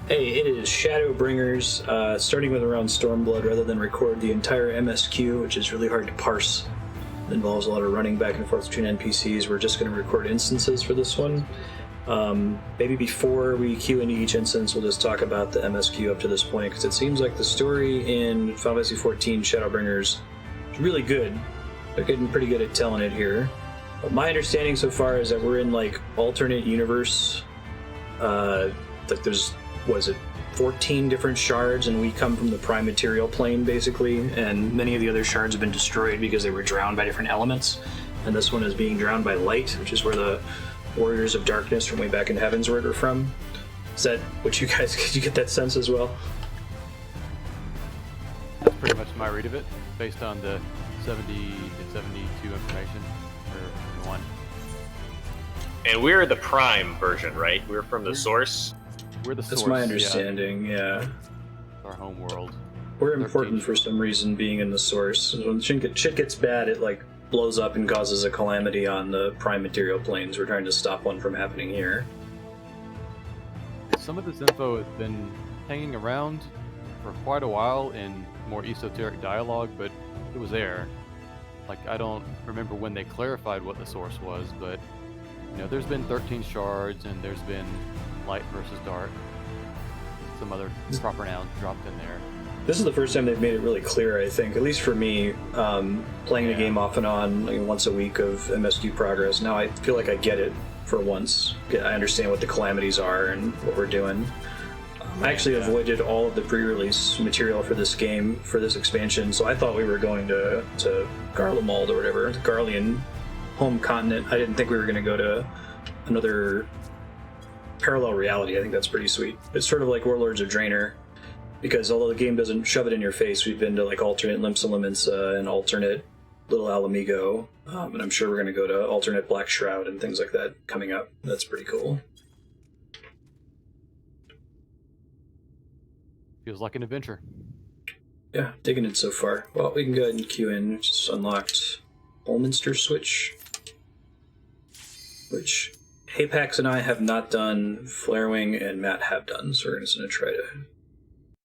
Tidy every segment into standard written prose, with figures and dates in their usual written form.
Hey, it is Shadowbringers, starting with around Stormblood rather than record the entire MSQ, which is really hard to parse. It involves a lot of running back and forth between NPCs. We're just going to record instances for this one. Maybe before we queue into each instance, we'll just talk about the MSQ up to this point, because it seems like the story in Final Fantasy XIV Shadowbringers is really good. They're getting pretty good at telling it here. But my understanding so far is that we're in, like, alternate universe. Like, there's, what is it, 14 different shards, and we come from the prime material plane, basically, and many of the other shards have been destroyed because they were drowned by different elements, and this one is being drowned by light, which is where the Warriors of Darkness from way back in Heavensward are from. Is that what you guys, did you get that sense as well? That's pretty much my read of it, based on the 70 to 72 information, or 1. And we're the Prime version, right? We're from the source. We're the source. That's my understanding, yeah. Our home world. We're important for some reason being in the source. When shit gets bad, it like blows up and causes a calamity on the prime material planes. We're trying to stop one from happening here. Some of this info has been hanging around for quite a while in more esoteric dialogue, but it was there. Like, I don't remember when they clarified what the source was, but you know, there's been 13 shards, and there's been light versus dark. Some other proper nouns dropped in there. This is the first time they've made it really clear, I think, at least for me, playing the game off and on, like, once a week of MSQ progress. Now I feel like I get it for once. I understand what the calamities are and what we're doing. I actually avoided all of the pre-release material for this game, for this expansion, so I thought we were going to Garlemald or whatever, the Garlean home continent. I didn't think we were going to go to another parallel reality. I think that's pretty sweet. It's sort of like Warlords of Draenor, because although the game doesn't shove it in your face, we've been to like alternate Limsa Lominsa and alternate Little Alamigo, and I'm sure we're going to go to alternate Black Shroud and things like that coming up. That's pretty cool. Feels like an adventure. Yeah, digging it so far. Well, we can go ahead and queue in. We just unlocked Holminster switch, which Apex and I have not done. Flarewing and Matt have done, so we're just going to try to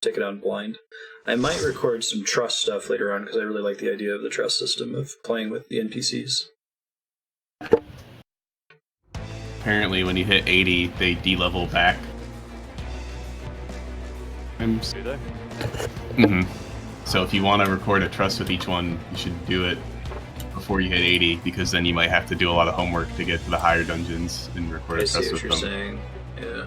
take it on blind. I might record some trust stuff later on, because I really like the idea of the trust system of playing with the NPCs. Apparently when you hit 80, they de-level back. Do they? Mm-hmm. So if you want to record a trust with each one, you should do it before you hit 80, because then you might have to do a lot of homework to get to the higher dungeons and record a trust with them. I see what you're saying. Yeah.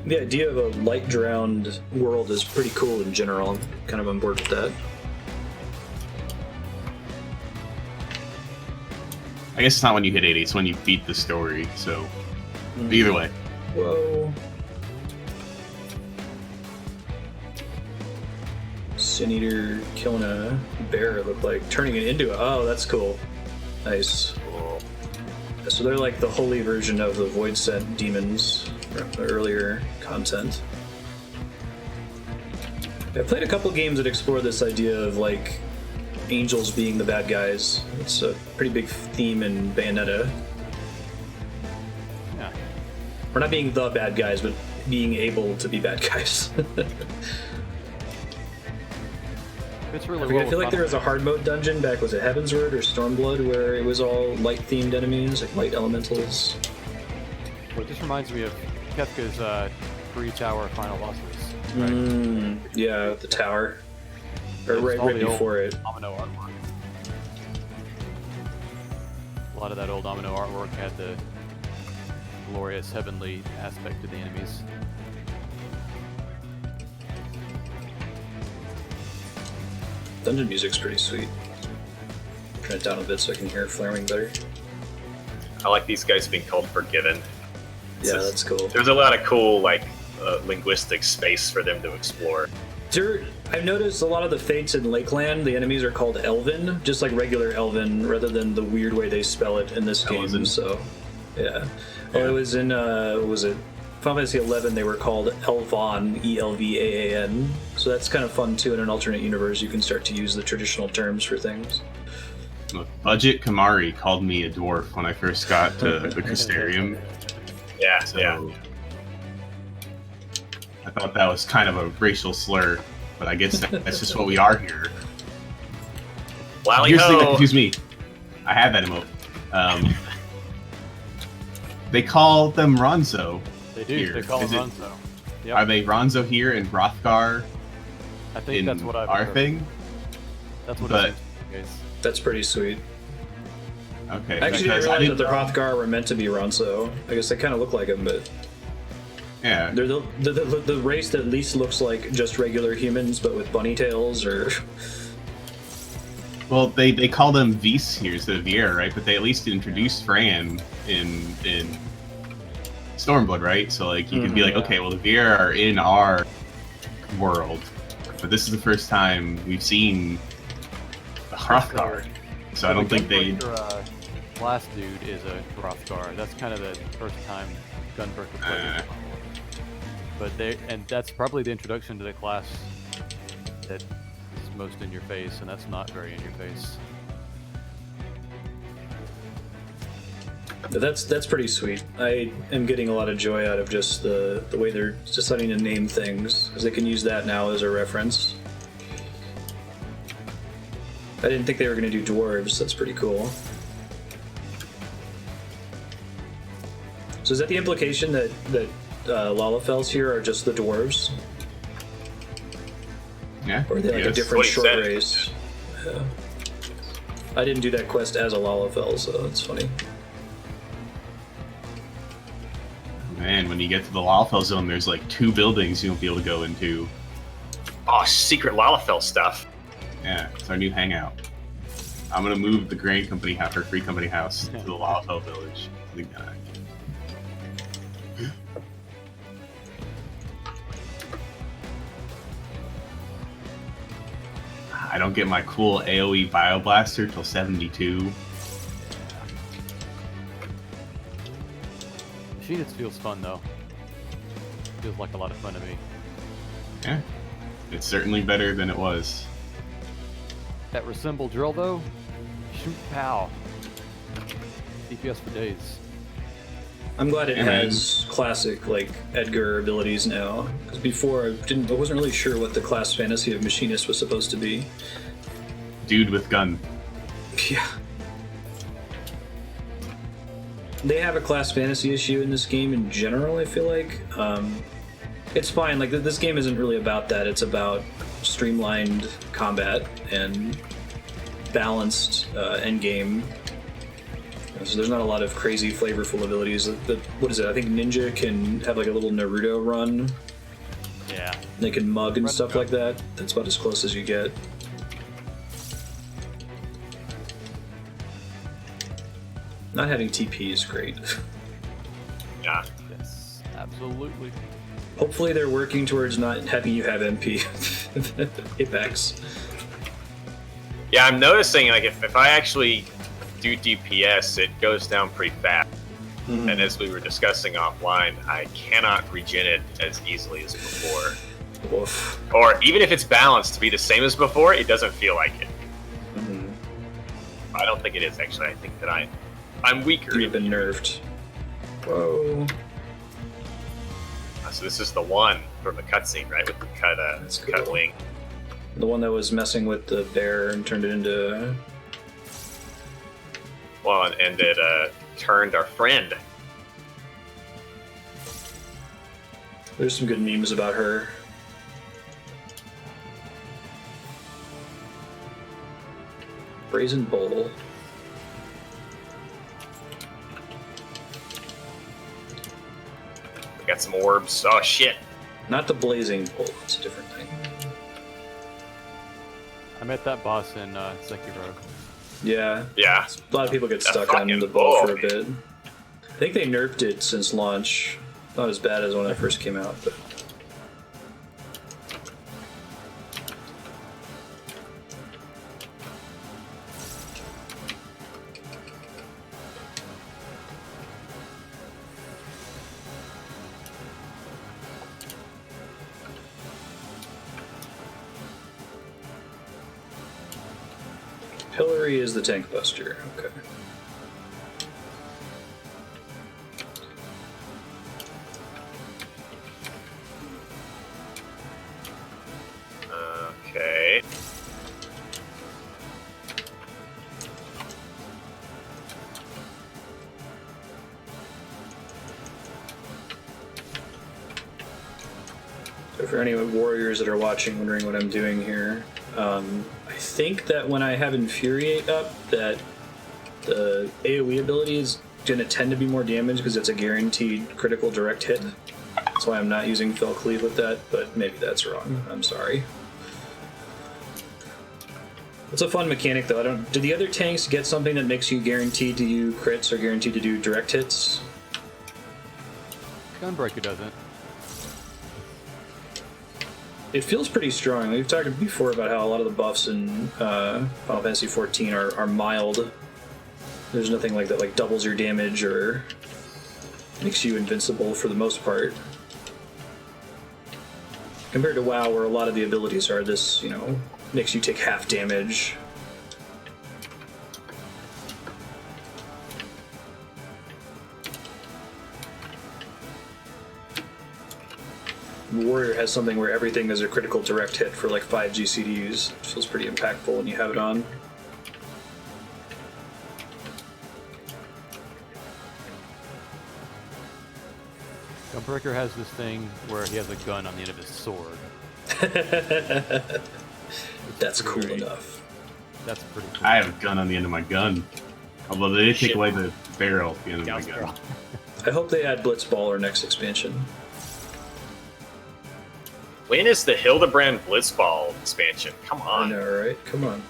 The idea of a light-drowned world is pretty cool in general. I'm kind of on board with that. I guess it's not when you hit 80, it's when you beat the story, so either way. Whoa. Sin Eater killing a bear, it looked like. Turning it into a... Oh, that's cool. Nice. So they're like the holy version of the Void Sent demons from the earlier content. I played a couple games that explore this idea of, like, angels being the bad guys. It's a pretty big theme in Bayonetta. Yeah. We're not being the bad guys, but being able to be bad guys. It's really I feel like there was a hard mode dungeon back, was it Heavensward or Stormblood, where it was all light-themed enemies, like light elementals. Well, it just reminds me of Kefka's 3-tower final bosses. Right? Yeah, the tower. Or right before it. Domino artwork. A lot of that old Domino artwork had the glorious heavenly aspect to the enemies. Dungeon music's pretty sweet. Turn it down a bit so I can hear Flarewing better. I like these guys being called Forgiven. Yeah, that's cool. There's a lot of cool, like, linguistic space for them to explore. I've noticed a lot of the fates in Lakeland, the enemies are called Elven, just like regular Elven, rather than the weird way they spell it in this game. So, yeah. Well, it was in, what was it? Final Fantasy XI, they were called Elvan, E-L-V-A-A-N. So that's kind of fun, too. In an alternate universe, you can start to use the traditional terms for things. Look, Budget Kamari called me a dwarf when I first got to the Crystarium. Yeah, So yeah. I thought that was kind of a racial slur, but I guess that's just what we are here. Lally Here's the thing that ho! confused me. I had that emote. They call them Ronzo. They do. Here. They call Is him it- Ronzo. Are Yep. they Ronzo here and Hrothgar I think in that's what I've our heard. thing? That's what but- it is. That's pretty sweet. Okay, I actually didn't because I realize that didn't. the Hrothgar were meant to be Ronso. I guess they kind of look like him, but Yeah, they're the race that at least looks like just regular humans, but with bunny tails. Or well, they call them Vis here, so Viera, right? But they at least introduced Fran in Stormblood, right? So like you could be like, okay, well the Viera are in our world, but this is the first time we've seen the Hrothgar. So I don't think they. Last dude is a Hrothgar. That's kind of the first time Gunbreaker played. But that's probably the introduction to the class that is most in your face, and that's not very in your face. But that's pretty sweet. I am getting a lot of joy out of just the way they're deciding to name things, because they can use that now as a reference. I didn't think they were going to do dwarves. That's pretty cool. So is that the implication that Lalafels here are just the dwarves? Yeah. Or are they like a yes. different What he short said. race? Yeah. I didn't do that quest as a Lalafell, so that's funny. Man, when you get to the Lalfell zone, there's like 2 buildings you won't be able to go into. Oh, secret Lalafell stuff. Yeah, it's our new hangout. I'm gonna move the Grand Company house or Free Company house to the Lalfell village. I don't get my cool AoE Bioblaster till 72. Machinist feels fun though. Feels like a lot of fun to me. Yeah, it's certainly better than it was. That resemble drill though, shoot pow. DPS for days. I'm glad it Yeah, man. has classic like Edgar abilities now. Because before I wasn't really sure what the class fantasy of Machinist was supposed to be. Dude with gun. Yeah. They have a class fantasy issue in this game in general, I feel like. It's fine, like this game isn't really about that, it's about streamlined combat and balanced endgame. So there's not a lot of crazy flavorful abilities. What is it? I think Ninja can have like a little Naruto run. Yeah. They can mug and Run stuff gun. like that. That's about as close as you get. Not having TP is great. Yeah. Yes. Absolutely. Hopefully they're working towards not having you have MP Apex. Yeah, I'm noticing like if I actually do DPS, it goes down pretty fast. Mhm. And as we were discussing offline, I cannot regen it as easily as before. Woof. Or even if it's balanced to be the same as before, it doesn't feel like it. Mhm. I don't think it is actually. I think that I'm weaker. You've been nerfed. Whoa. So this is the one from the cutscene, right? With the That's cut cool. wing. The one that was messing with the bear and turned it into. Well, and it turned our friend. There's some good memes about her. Brazen Bowl. We got some orbs. Oh shit! Not the Blazing Bowl, it's a different thing. I met that boss in Sekiro. Yeah, Yeah. a lot of people get That stuck on fucking the bowl for a bowl. bit. I think they nerfed it since launch. Not as bad as when it first came out, but. Hillary is the tank buster. Okay. Okay. So for any warriors that are watching, wondering what I'm doing here, I think that when I have Infuriate up, that the AoE ability is going to tend to be more damage because it's a guaranteed critical direct hit. That's why I'm not using Fell Cleave with that, but maybe that's wrong. I'm sorry. It's a fun mechanic, though. Do the other tanks get something that makes you guaranteed to do crits or guaranteed to do direct hits? Gunbreaker doesn't. It feels pretty strong. We've talked before about how a lot of the buffs in Final Fantasy XIV are mild. There's nothing like that, like doubles your damage or makes you invincible for the most part. Compared to WoW, where a lot of the abilities are this, makes you take half damage. Warrior has something where everything is a critical direct hit for like 5 GCDs. It feels pretty impactful when you have it on. Gunbreaker has this thing where he has a gun on the end of his sword. That's cool Pretty- enough. That's pretty cool. I have a gun on the end of my gun. Although they did take away the barrel at the end of my gun. I hope they add Blitzballer next expansion. When is the Hildebrand Blitzball expansion? Come I on. know, right? Come on.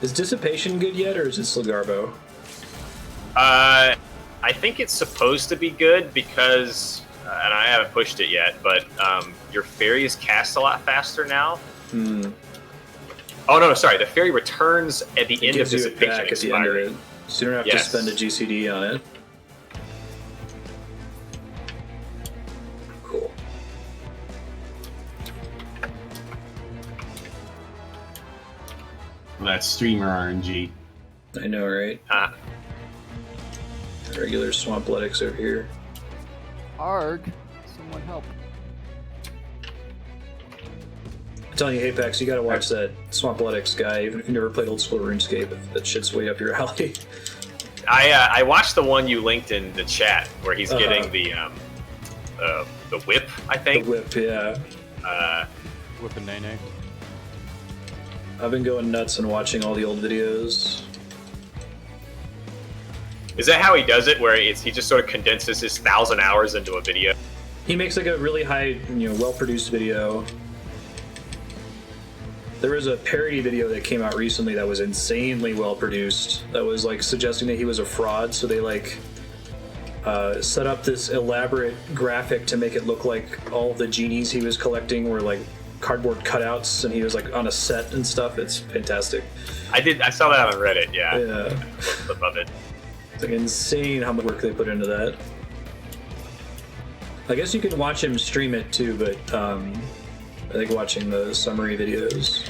Is Dissipation good yet, or is it still Garbo? I think it's supposed to be good because, and I haven't pushed it yet, but your fairies cast a lot faster now. Hmm. Oh no, sorry, the fairy returns at the It end of gives you it Dissipation back at the end of expiring. it, so you don't have Yes. to spend a GCD on it. Cool. Well, that's streamer RNG. I know, right? Regular Swampletics over here. Arg! Someone help. I'm telling you, Apex, you gotta watch that Swampletics guy, even if you never played old school RuneScape. That shit's way up your alley. I watched the one you linked in the chat where he's Uh-huh. getting the whip, I The think. whip, yeah. Whipping Nene. I've been going nuts and watching all the old videos. Is that how he does it? Where he just sort of condenses his 1,000 hours into a video? He makes like a really high, well-produced video. There was a parody video that came out recently that was insanely well-produced. That was like suggesting that he was a fraud. So they set up this elaborate graphic to make it look like all the genies he was collecting were like cardboard cutouts, and he was like on a set and stuff. It's fantastic. I saw that on Reddit. Yeah, Yeah, clip of it. it's like insane how much work they put into that. I guess you can watch him stream it too, but I think watching the summary videos.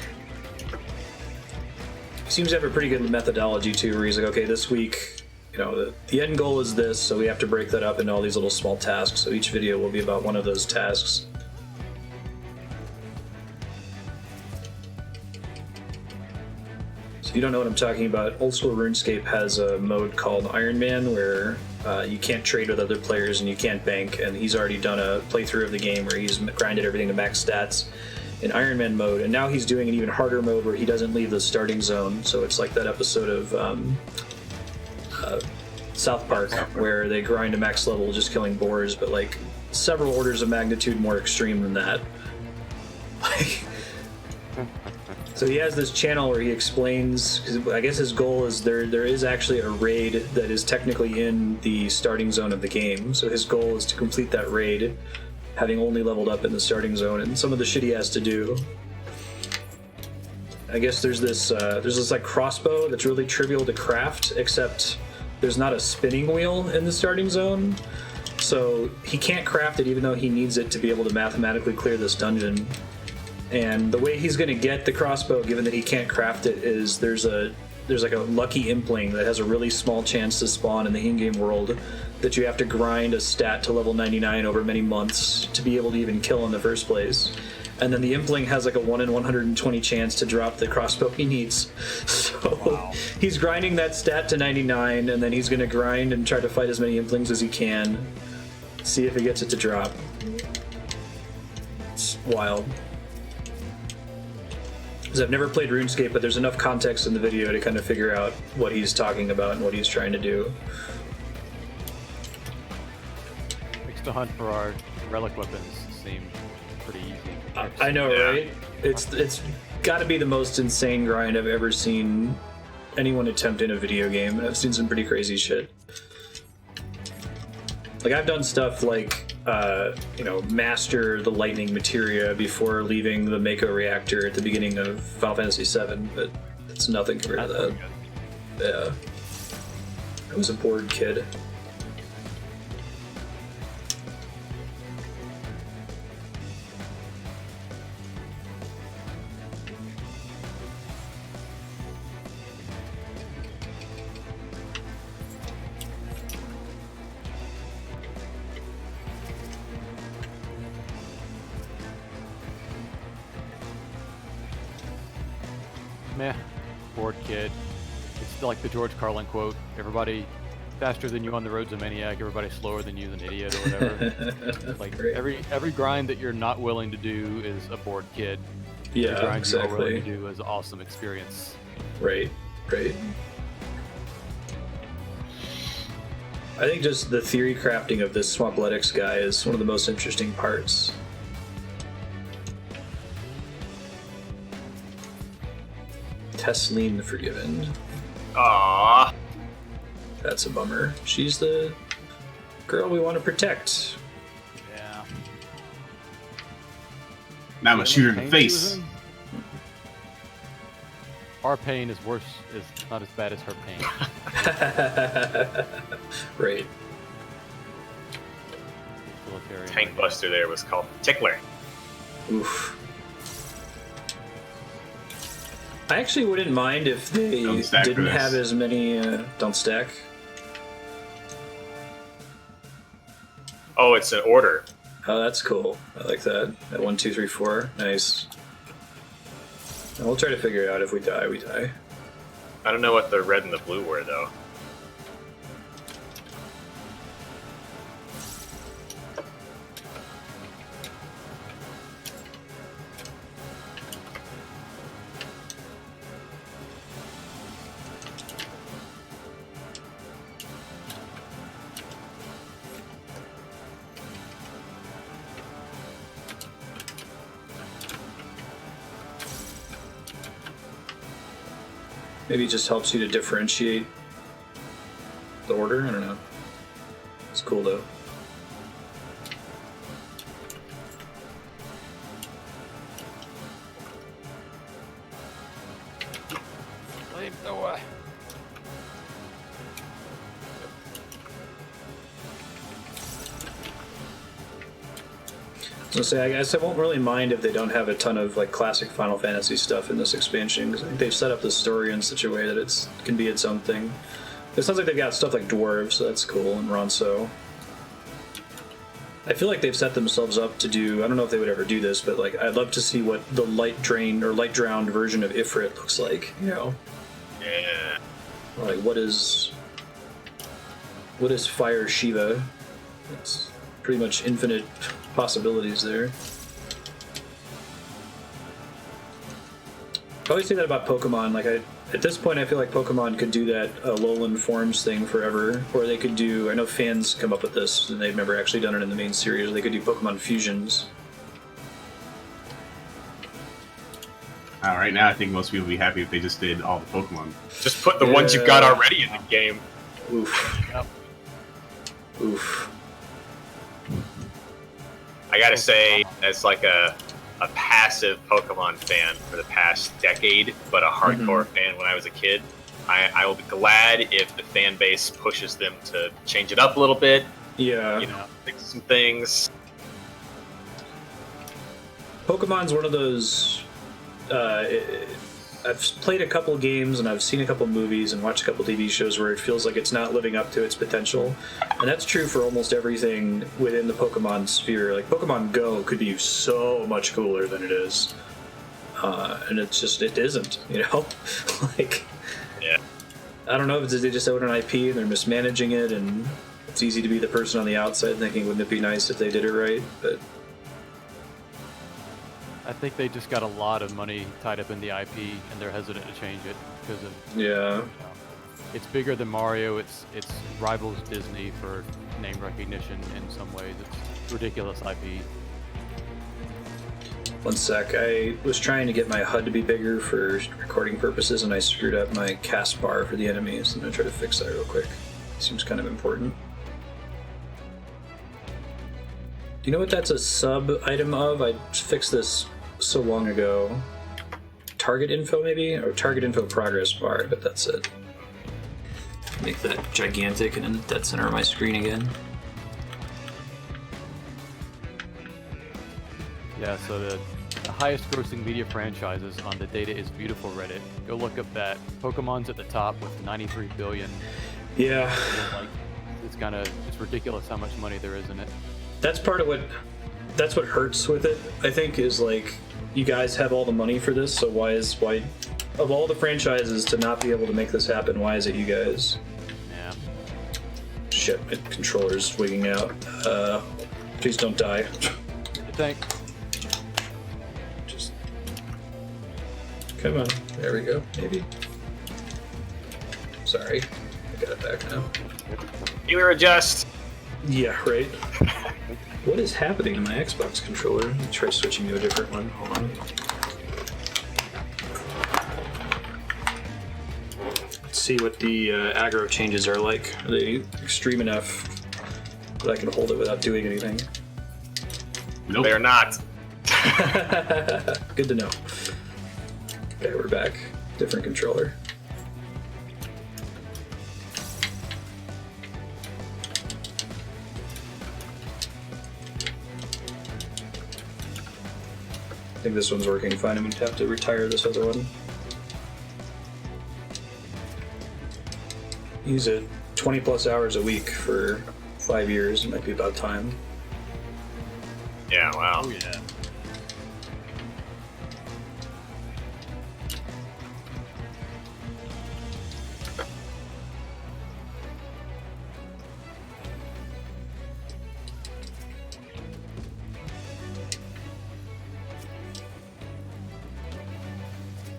He seems to have a pretty good methodology too, where he's like, okay, this week, the end goal is this, so we have to break that up into all these little small tasks. So each video will be about one of those tasks. So if you don't know what I'm talking about, old school RuneScape has a mode called Iron Man where you can't trade with other players and you can't bank, and he's already done a playthrough of the game where he's grinded everything to max stats in Iron Man mode, and now he's doing an even harder mode where he doesn't leave the starting zone. So it's like that episode of South Park where they grind to max level just killing boars, but like several orders of magnitude more extreme than that. So he has this channel where he explains, because I guess his goal is there is actually a raid that is technically in the starting zone of the game. So his goal is to complete that raid, having only leveled up in the starting zone, and some of the shit he has to do. I guess there's this like crossbow that's really trivial to craft, except there's not a spinning wheel in the starting zone. So he can't craft it even though he needs it to be able to mathematically clear this dungeon. And the way he's going to get the crossbow, given that he can't craft it, is there's like a lucky impling that has a really small chance to spawn in the in-game world that you have to grind a stat to level 99 over many months to be able to even kill in the first place. And then the impling has like a 1 in 120 chance to drop the crossbow he needs. So he's grinding that stat to 99, and then he's going to grind and try to fight as many implings as he can. See if he gets it to drop. It's wild. Because I've never played RuneScape, but there's enough context in the video to kind of figure out what he's talking about and what he's trying to do. Makes the hunt for our relic weapons seem pretty easy. I know, right? It's got to be the most insane grind I've ever seen anyone attempt in a video game. I've seen some pretty crazy shit. Like, I've done stuff like, master the lightning materia before leaving the Mako reactor at the beginning of Final Fantasy VII, but it's nothing compared to that. Yeah. I was a bored kid. Meh, bored kid. It's still like the George Carlin quote: "Everybody faster than you on the road's a maniac. Everybody slower than you's an idiot," or whatever. Like every grind that you're not willing to do is a bored kid. Every Yeah, grind exactly. you're willing to do is an awesome experience. Right. I think just the theory crafting of this Swampletics guy is one of the most interesting parts. Tesleen the Forgiven. Aww. That's a bummer. She's the girl we want to protect. Yeah. Now I'm gonna shoot her in the face. Our pain is worse, is not as bad as her pain. Right. Tank Buster there was called Tickler. Oof. I actually wouldn't mind if they Don't stack for didn't this. have as many. Don't stack. Oh, it's an order. Oh, that's cool. I like that. At 1, 2, 3, 4. Nice. And we'll try to figure it out. If we die, we die. I don't know what the red and the blue were, though. Maybe it just helps you to differentiate the order. I don't know. It's cool though. Flamethrower. So say, I guess I won't really mind if they don't have a ton of like classic Final Fantasy stuff in this expansion, because they've set up the story in such a way that it can be its own thing. It sounds like they've got stuff like dwarves, so that's cool, and Ronso. I feel like they've set themselves up to do. I don't know if they would ever do this, but like I'd love to see what the light drained or light drowned version of Ifrit looks like. You know, Yeah. like what is Fire Shiva? It's pretty much infinite possibilities there. I always say that about Pokemon. Like at this point, I feel like Pokemon could do that Alolan Forms thing forever, or they could do. I know fans come up with this, and they've never actually done it in the main series. Or they could do Pokemon fusions. Right now, I think most people would be happy if they just did all the Pokemon. Just put the ones you've got already in the game. Oof. Yep. Oof. I gotta say, as like a passive Pokemon fan for the past decade, but a hardcore fan when I was a kid, I will be glad if the fan base pushes them to change it up a little bit. Yeah. You know, fix some things. Pokemon's one of those. I've played a couple games and I've seen a couple movies and watched a couple TV shows where it feels like it's not living up to its potential, and that's true for almost everything within the Pokemon sphere. Like Pokemon Go could be so much cooler than it is, and it isn't. Like, Yeah. I don't know if they just own an IP and they're mismanaging it, and it's easy to be the person on the outside thinking, wouldn't it be nice if they did it right? But I think they just got a lot of money tied up in the IP, and they're hesitant to change it because of it's bigger than Mario. It's rivals Disney for name recognition in some ways. It's ridiculous IP. One sec, I was trying to get my HUD to be bigger for recording purposes, and I screwed up my cast bar for the enemies. I'm gonna try to fix that real quick. Seems kind of important. Do you know what that's a sub-item of? I fixed this so long ago. Target info, maybe? Or target info progress bar, but that's it. Make that gigantic and in the dead center of my screen again. Yeah, so the highest grossing media franchises on the Data is Beautiful Reddit. Go look up that. Pokemon's at the top with 93 billion. Yeah. Like, it's ridiculous how much money there is in it. That's part of that's what hurts with it, I think, is like, you guys have all the money for this, so why of all the franchises to not be able to make this happen, why is it you guys? Yeah. Shit, my controller's wigging out. Please don't die. Thank. Just come on. There we go. Maybe. Sorry. I got it back now. You were adjust. Yeah, right. What is happening to my Xbox controller? Let me try switching to a different one. Hold on. Let's see what the aggro changes are like. Are they extreme enough that I can hold it without doing anything? Nope. They're not. Good to know. Okay, we're back. Different controller. I think this one's working fine. I'm going to have to retire this other one. Use it 20 plus hours a week for 5 years. It might be about time. Yeah, wow. Oh, yeah.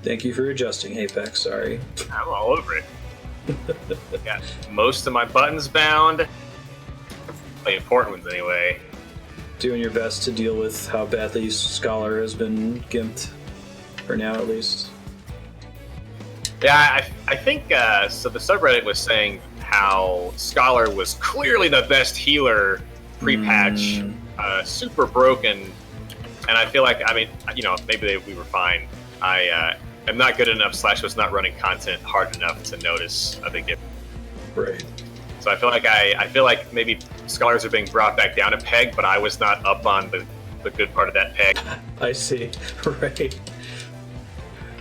Thank you for adjusting, Apex. Sorry. I'm all over it. Got most of my buttons bound. The important ones, anyway. Doing your best to deal with how badly Scholar has been gimped. For now, at least. Yeah, I think, so the subreddit was saying how Scholar was clearly the best healer pre-patch, super broken, and I feel like, I mean, maybe we were fine. I'm not good enough / was not running content hard enough to notice a big difference. Right. So I feel like maybe Scholars are being brought back down a peg, but I was not up on the good part of that peg. I see. Right.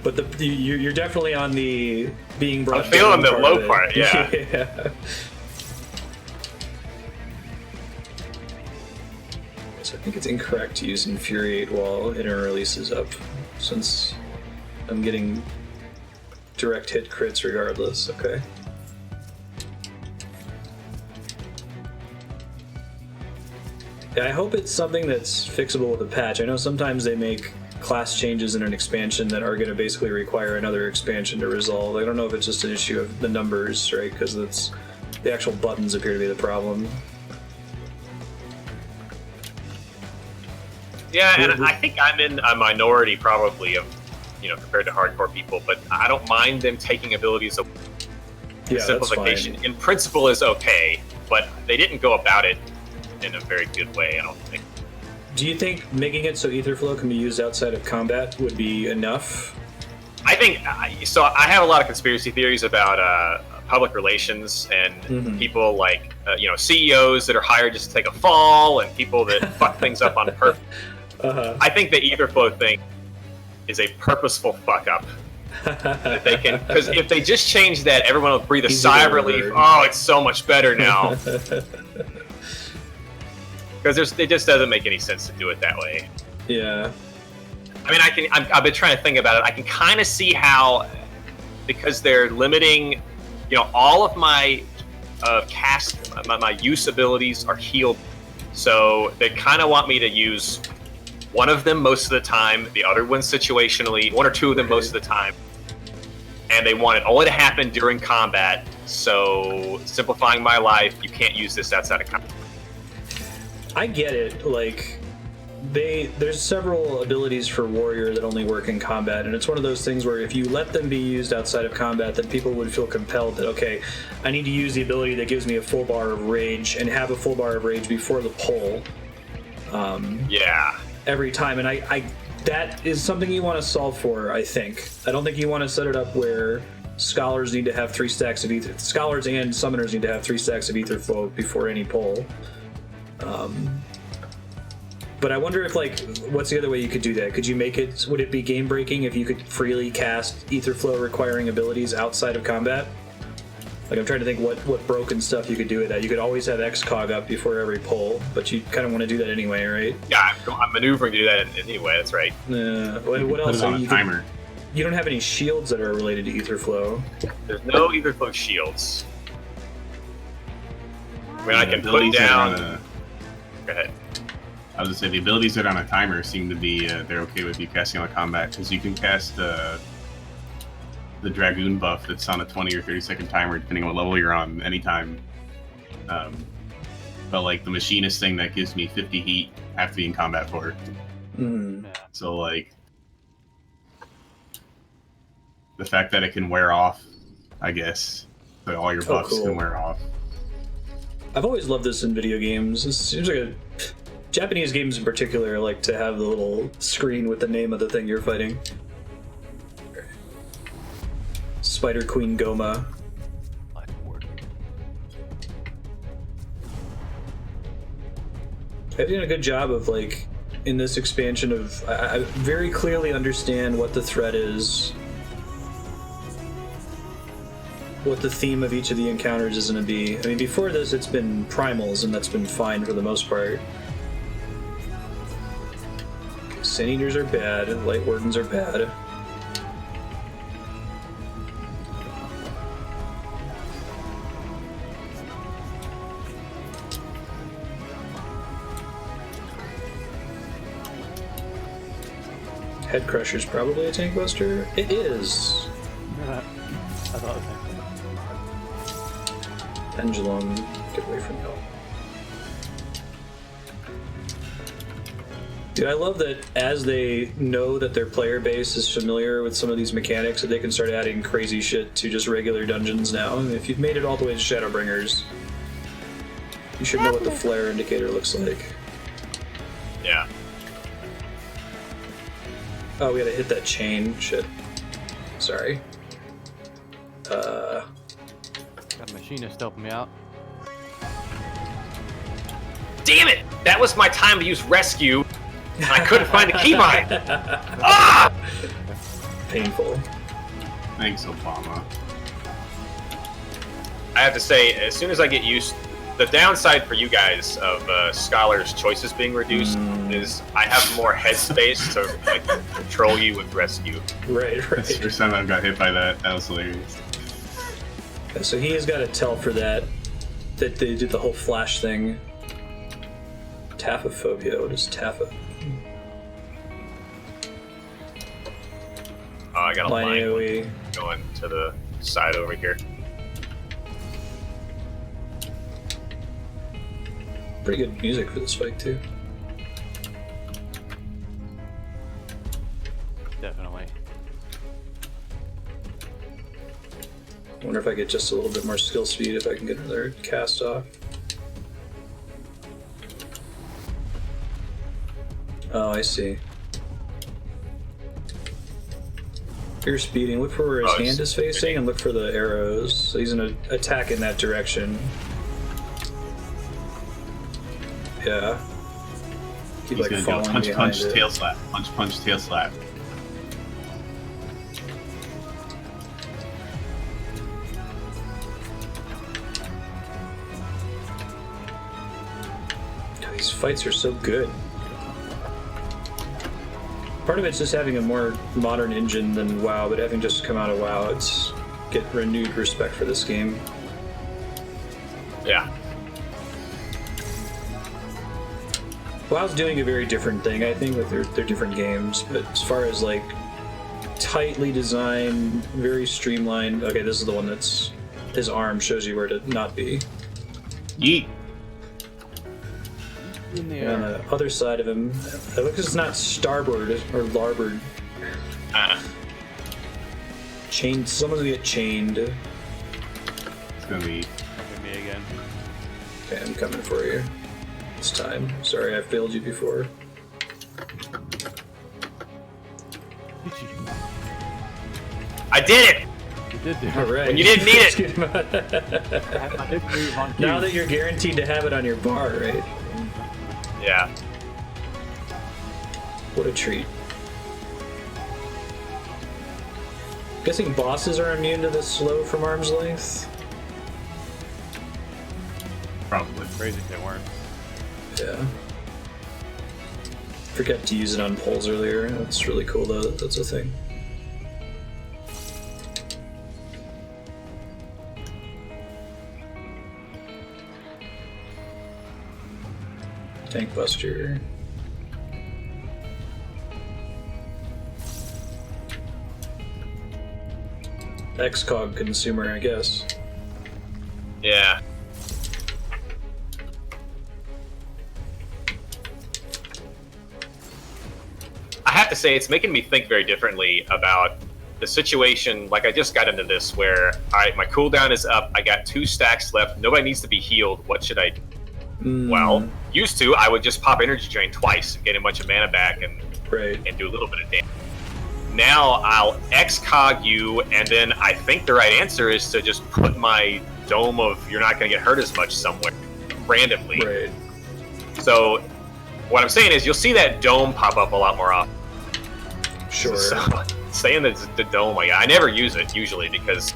But you're definitely on the being brought I'm down feeling the part low of it. part, yeah. Yeah. So I think it's incorrect to use Infuriate while inner release is up, since I'm getting direct hit crits regardless. Okay. Yeah, I hope it's something that's fixable with a patch. I know sometimes they make class changes in an expansion that are going to basically require another expansion to resolve. I don't know if it's just an issue of the numbers, right? Because the actual buttons appear to be the problem. Yeah, and I think I'm in a minority probably of, compared to hardcore people, but I don't mind them taking abilities of simplification. That's fine. In principle is okay, but they didn't go about it in a very good way, I don't think. Do you think making it so Etherflow can be used outside of combat would be enough? I think, so I have a lot of conspiracy theories about public relations and people like, CEOs that are hired just to take a fall and people that fuck things up on purpose. I think the ether flow thing is a purposeful fuck up. That they can, because if they just change that, everyone will breathe a sigh of relief. Oh, it's so much better now. Because it just doesn't make any sense to do it that way. Yeah. I mean, I've been trying to think about it. I can kind of see how, because they're limiting, all of my cast, my use abilities are healed. So they kind of want me to use one of them most of the time, the other one situationally, one or two of them most of the time. And they want it only to happen during combat. So simplifying my life, you can't use this outside of combat. I get it. Like, there's several abilities for warrior that only work in combat, and it's one of those things where if you let them be used outside of combat, then people would feel compelled that, okay, I need to use the ability that gives me a full bar of rage and have a full bar of rage before the pull. Yeah. Every time, and I that is something you want to solve for, I think. I don't think you want to set it up where scholars need to have 3 stacks of ether. Scholars and summoners need to have 3 stacks of ether flow before any pull. But I wonder if, like, what's the other way you could do that? Could you make it, would it be game breaking if you could freely cast ether flow requiring abilities outside of combat? Like, I'm trying to think what broken stuff you could do with that. You could always have XCOG up before every pull, but you kind of want to do that anyway, right? Yeah, I'm maneuvering to do that anyway, that's right. What else? Put it on a timer. You don't have any shields that are related to ether flow. There's no ether flow shields. I mean, I can put Abilities that are down... on Go ahead. I was gonna say the abilities that are on a timer seem to be they're okay with you casting on combat because you can cast the Dragoon buff that's on a 20 or 30 second timer depending on what level you're on anytime. But like the machinist thing that gives me 50 heat I have to be in combat for. Mm. Yeah. So like the fact that it can wear off, I guess, so all your buffs cool. can wear off. I've always loved this in video games. It seems like a Japanese games in particular like to have the little screen with the name of the thing you're fighting. Spider Queen Goma. They've done a good job of, like, in this expansion of I very clearly understand what the threat is, what the theme of each of the encounters is going to be. I mean, before this it's been primals, and that's been fine for the most part. Sin Eaters are bad, Light Wardens are bad. Head Crusher's probably a tank buster. It is. I thought it Pendulum, get away from y'all. Dude, I love that as they know that their player base is familiar with some of these mechanics, that they can start adding crazy shit to just regular dungeons now. And if you've made it all the way to Shadowbringers, you should know what the flare indicator looks like. Yeah. Oh, we gotta hit that chain. Shit. Sorry. Got a machinist helping me out. Damn it! That was my time to use rescue, and I couldn't find the keybind! Ah! Painful. Thanks, Obama. I have to say, as soon as I get used... The downside for you guys of Scholar's choices being reduced is I have more headspace to like control you with rescue. Right. That's the first time I've got hit by that. That was hilarious. So he has got a tell for that they did the whole flash thing. Taphophobia. What is Tapho? Oh, I got a Line line AoE. going to the side over here. Pretty good music for this fight too. Definitely. I wonder if I get just a little bit more skill speed if I can get another cast off. Oh, I see. If you're speeding, look for where his hand is facing and look for the arrows. So he's gonna attack in that direction. Yeah. keep He's like gonna go falling punch, behind punch, it. tail slap. Punch, punch, tail slap. God, these fights are so good. Part of it's just having a more modern engine than WoW, but having just come out of WoW, it's get renewed respect for this game. Yeah. WoW's doing a very different thing, I think, with their different games. But as far as like tightly designed, very streamlined. Okay, this is the one that's his arm shows you where to not be. Yeet. In the And on air. the other side of him, it looks it's not starboard or larboard. Chained. Someone's gonna get chained. It's gonna be. Hit me again. Okay, I'm coming for you. This time. Sorry, I failed you before. I did it! You did do it. All right. When you didn't need it! I did move on cue. Now that you're guaranteed to have it on your bar, right? Yeah. What a treat. Guessing bosses are immune to the slow from arm's length? Probably. Crazy if they weren't. Yeah. Forgot to use it on poles earlier. That's really cool though, that that's a thing. Tank Buster. XCOG consumer, I guess. Yeah. I have to say, it's making me think very differently about the situation. Like, I just got into this where, all right, my cooldown is up. I got 2 stacks left. Nobody needs to be healed. What should I do? Well, used to, I would just pop energy drain twice, get a bunch of mana back, and Right. do a little bit of damage. Now I'll XCOG you, and then I think the right answer is to just put my dome of you're not going to get hurt as much somewhere randomly. Right. So what I'm saying is you'll see that dome pop up a lot more often. Sure. So saying the dome, like, I never use it usually because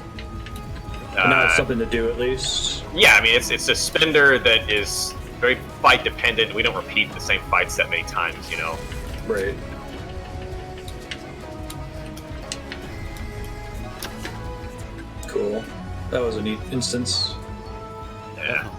But now it's something to do at least. yeah, I mean it's a spender that is very fight dependent. We don't repeat the same fights that many times, you know. Right. Cool. That was a neat instance. Yeah.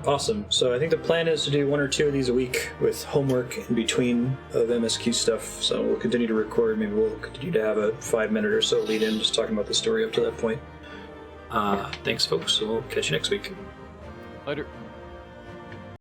Awesome. So I think the plan is to do 1 or 2 of these a week with homework in between of MSQ stuff. So we'll continue to record. Maybe we'll continue to have a 5-minute or so lead in just talking about the story up to that point. Thanks, folks. So we'll catch you next week. Later.